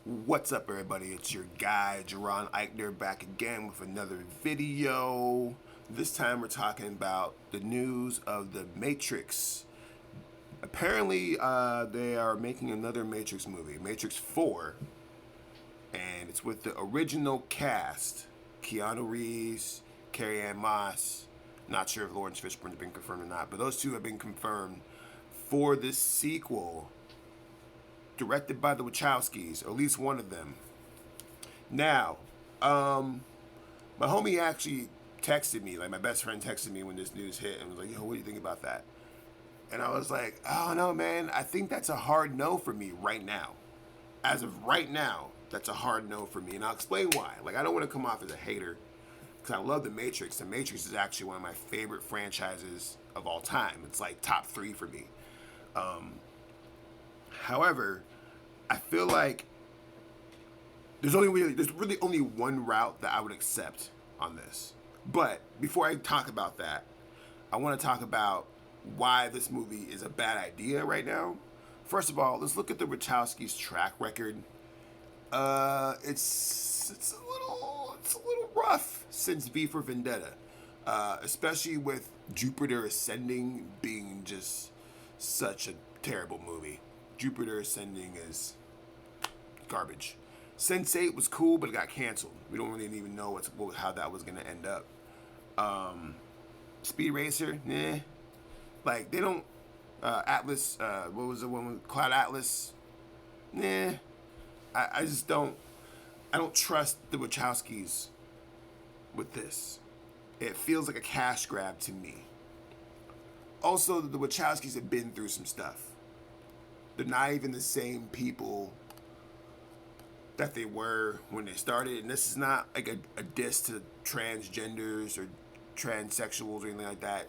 What's up, everybody? It's your guy, Jaron Ikner, back again with another video. This time we're talking about the news of the Matrix. Apparently, they are making another Matrix movie, Matrix 4, and it's with the original cast Keanu Reeves, Carrie Ann Moss. Not sure if Lawrence Fishburne's been confirmed or not, but those two have been confirmed for this sequel directed by the Wachowskis, or at least one of them. Now, my homie actually texted me, like my best friend texted me when this news hit and was like, yo, what do you think about that? And I was like, I don't know, man. I think that's a hard no for me right now. As of right now, that's a hard no for me. And I'll explain why. Like, I don't want to come off as a hater because I love The Matrix. The Matrix is actually one of my favorite franchises of all time. It's like top 3 for me. However, I feel like there's really only one route that I would accept on this. But before I talk about that, I want to talk about why this movie is a bad idea right now. First of all, let's look at the Wachowskis' track record. It's a little rough since V for Vendetta, especially with Jupiter Ascending being just such a terrible movie. Jupiter Ascending is garbage. Sense8 was cool, but it got canceled. We don't really even know how that was gonna end up. Speed Racer, nah. Like they don't. Atlas, what was the one with Cloud Atlas? Nah. I just don't. I don't trust the Wachowskis with this. It feels like a cash grab to me. Also, the Wachowskis have been through some stuff. They're not even the same people that they were when they started. And this is not like a diss to transgenders or transsexuals or anything like that.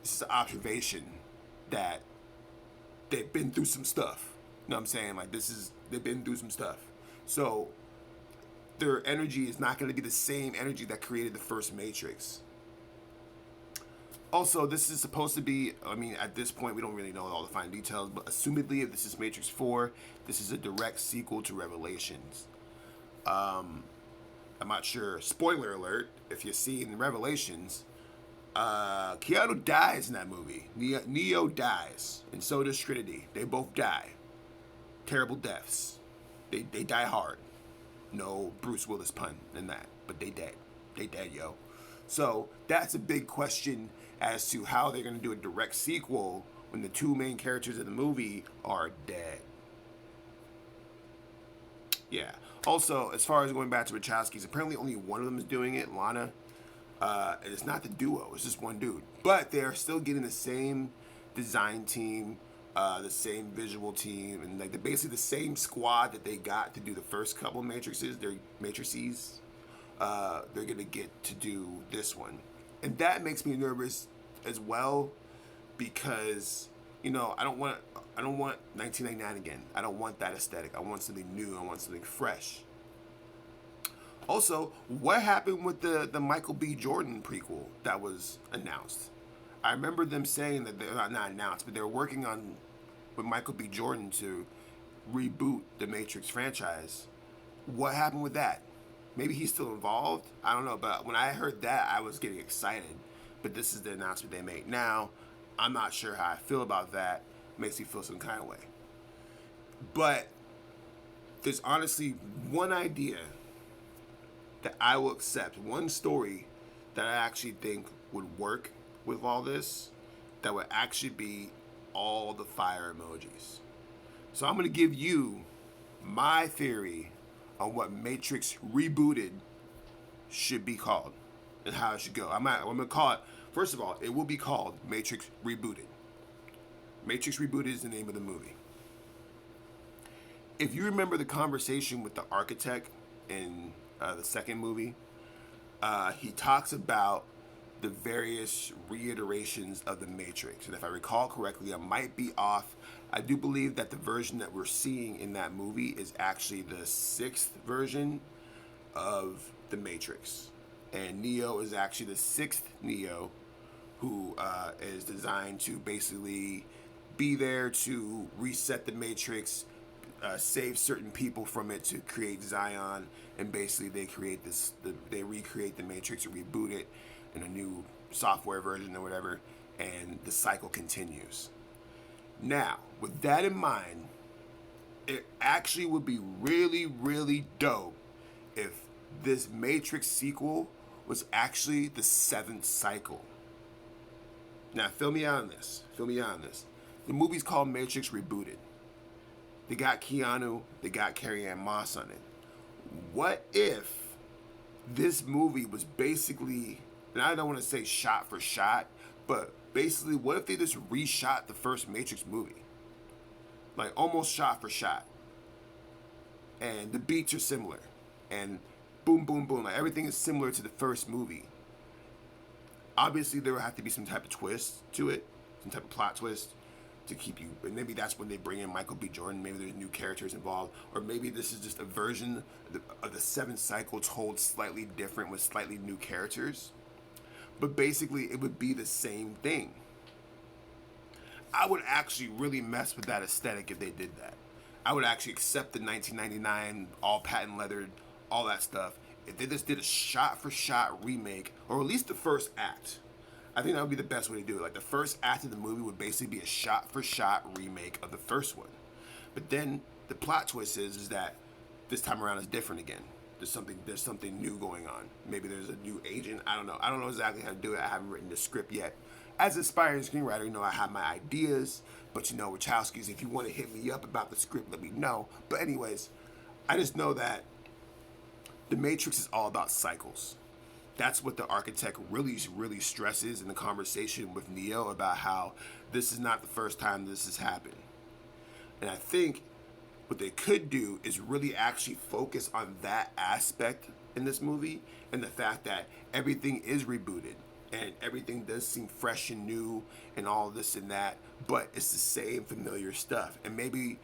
This is an observation that they've been through some stuff. You know what I'm saying? Like they've been through some stuff. So their energy is not going to be the same energy that created the first Matrix. Also, this is supposed to be, I mean, at this point, we don't really know all the fine details, but assumedly, if this is Matrix 4, this is a direct sequel to Revelations. I'm not sure. Spoiler alert, if you see in Revelations, Keanu dies in that movie. Neo dies, and so does Trinity. They both die. Terrible deaths. They die hard. No Bruce Willis pun in that, but they dead. They dead, yo. So that's a big question as to how they're going to do a direct sequel when the two main characters of the movie are dead. Yeah. Also, as far as going back to Wachowskis, apparently only one of them is doing it, Lana. And it's not the duo, it's just one dude. But they're still getting the same design team, the same visual team, and like basically the same squad that they got to do the first couple Matrices. They're Matrices. They're gonna get to do this one, and that makes me nervous as well because I don't want 1999 again. I don't want that aesthetic. I want something new. I want something fresh. Also, what happened with the Michael B. Jordan prequel that was announced? I remember them saying that they're not announced, but they're working on with Michael B. Jordan to reboot the Matrix franchise. What happened with that? Maybe he's still involved. I don't know, but when I heard that, I was getting excited. But this is the announcement they made. Now, I'm not sure how I feel about that. Makes me feel some kind of way. But there's honestly one idea that I will accept, one story that I actually think would work with all this, that would actually be all the fire emojis. So I'm going to give you my theory on what Matrix Rebooted should be called and how it should go. I'm going to call it, first of all, it will be called Matrix Rebooted. Matrix Rebooted is the name of the movie. If you remember the conversation with the architect in the second movie, he talks about the various reiterations of the Matrix. And if I recall correctly, I might be off. I do believe that the version that we're seeing in that movie is actually the 6th version of the Matrix. And Neo is actually the 6th Neo, who is designed to basically be there to reset the Matrix, save certain people from it to create Zion, and basically they recreate the Matrix or reboot it in a new software version or whatever, and the cycle continues. Now, with that in mind, it actually would be really, really dope if this Matrix sequel was actually the seventh cycle. Now, fill me out on this. The movie's called Matrix Rebooted. They got Keanu, they got Carrie Moss on it. What if this movie was basically, and I don't want to say shot for shot, but basically, what if they just reshot the first Matrix movie? Like, almost shot for shot. And the beats are similar. And boom, boom, boom. Like, everything is similar to the first movie. Obviously, there will have to be some type of twist to it, some type of plot twist to keep you. And maybe that's when they bring in Michael B. Jordan. Maybe there's new characters involved. Or maybe this is just a version of the seventh cycle told slightly different with slightly new characters. But basically, it would be the same thing. I would actually really mess with that aesthetic if they did that. I would actually accept the 1999, all patent leathered, all that stuff. If they just did a shot-for-shot remake, or at least the first act, I think that would be the best way to do it. Like, the first act of the movie would basically be a shot-for-shot remake of the first one. But then the plot twist is that this time around is different again. There's something new going on. Maybe there's a new agent. I don't know exactly how to do it. I haven't written the script yet. As an aspiring screenwriter, I have my ideas. But Wachowskis, if you want to hit me up about the script, let me know. But anyways, I just know that The Matrix is all about cycles. That's what the architect really, really stresses in the conversation with Neo about how this is not the first time this has happened. And I think what they could do is really actually focus on that aspect in this movie, and the fact that everything is rebooted and everything does seem fresh and new and all this and that, but it's the same familiar stuff. And maybe,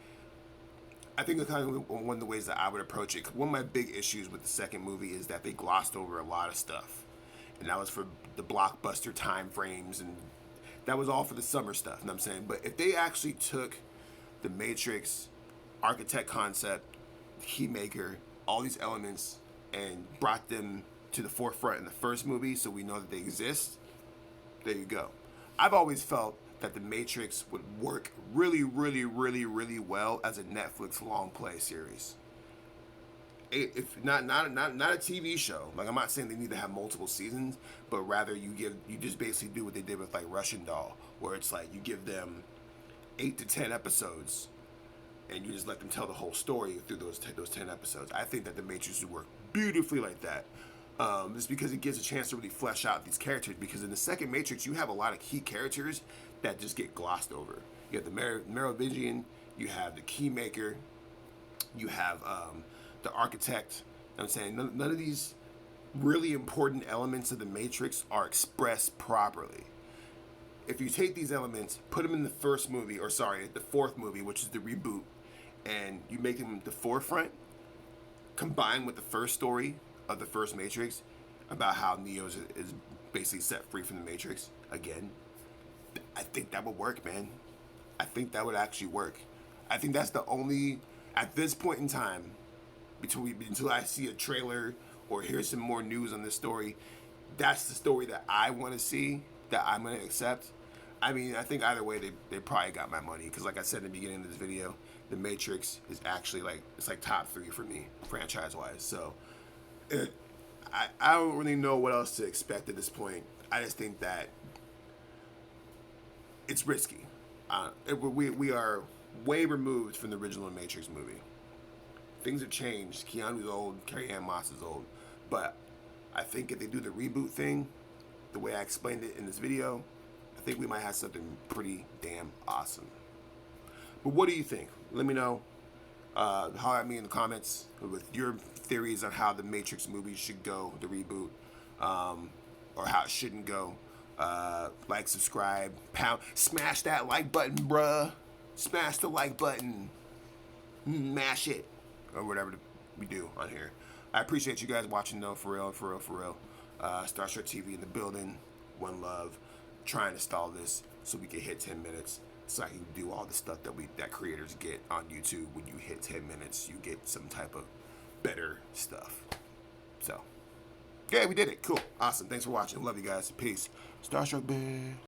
I think kind of one of the ways that I would approach it, one of my big issues with the second movie is that they glossed over a lot of stuff. And that was for the blockbuster time frames, and that was all for the summer stuff, you know what I'm saying? But if they actually took the Matrix architect concept, keymaker, all these elements, and brought them to the forefront in the first movie so we know that they exist, there you go. I've always felt that the Matrix would work really, really, really, really well as a Netflix long play series. If not a TV show. Like, I'm not saying they need to have multiple seasons, but rather you just basically do what they did with like Russian Doll, where it's like you give them 8 to 10 episodes, and you just let them tell the whole story through those 10 episodes. I think that the Matrix would work beautifully like that. Just because it gives a chance to really flesh out these characters. Because in the second Matrix, you have a lot of key characters that just get glossed over. You have the Merovingian, you have the Keymaker, you have the Architect. I'm saying none of these really important elements of the Matrix are expressed properly. If you take these elements, put them in the fourth movie, which is the reboot, and you make them the forefront, combined with the first story of the first Matrix, about how Neo is basically set free from the Matrix again, I think that would work, man. I think that would actually work. I think that's the only, at this point in time, until I see a trailer or hear some more news on this story, that's the story that I want to see, that I'm going to accept. I mean, I think either way, they probably got my money. Because like I said in the beginning of this video, The Matrix is actually it's like top 3 for me, franchise-wise. So, I don't really know what else to expect at this point. I just think that it's risky. We are way removed from the original Matrix movie. Things have changed. Keanu's old, Carrie Moss is old. But I think if they do the reboot thing, the way I explained it in this video, I think we might have something pretty damn awesome. But what do you think? Let me know. Holler at me in the comments with your theories on how the Matrix movie should go, the reboot, or how it shouldn't go. Like, subscribe, pound, smash that like button, bruh. Smash the like button. Mash it. Or whatever we do on here. I appreciate you guys watching, though, for real. Star Trek TV in the building. One love. Trying to stall this so we can hit 10 minutes. so I can do all the stuff that creators get on YouTube. When you hit 10 minutes, you get some type of better stuff. So, yeah, we did it. Cool. Awesome. Thanks for watching. Love you guys. Peace. Starstruck, man.